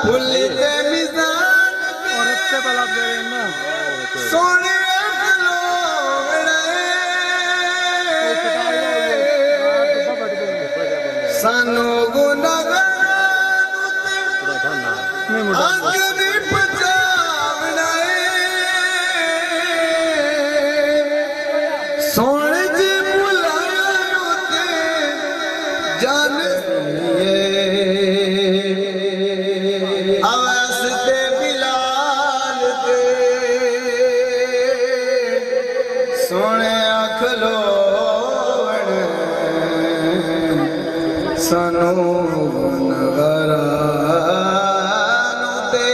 फुलते मिजान और उससे पहला दे रहे हैं ना सोने सानू गुनाहगार नहीं मुड़ा अग्नि पचावना सोने जी बुलाया जान आवास ते बिलाल दे सोने अखलो सानू गुनाहगारां ते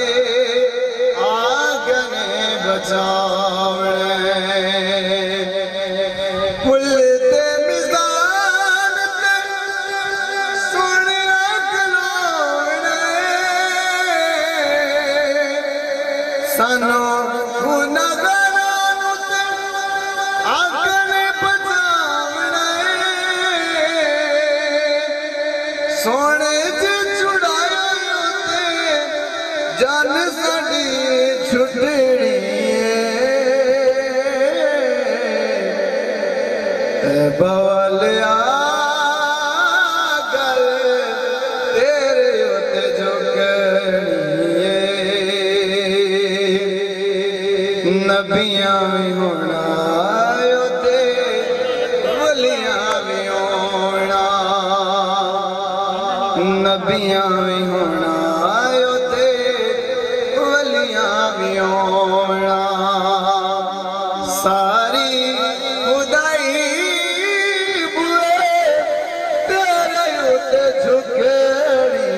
आगने बचावणे फुलते मिजान ते सोने अखलोणे सानू गुनाहगारां ते आगने सोने जी छुड़ाया जान साड़ी छुटड़ी बवालिया गल तेरे उते झुकड़ी नबियां भी होना उते वलियां भी होना नबियां भी होना ते वलियां भी होना सारी खुदाई बुए तेरे उते झुकड़ी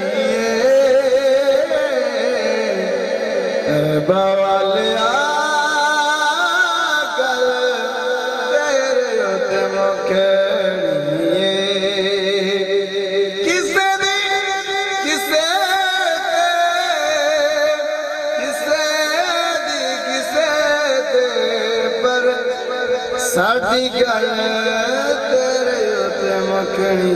बवालिया गल तेरे उते मुखड़ी साडी गल तेरे उते मखनी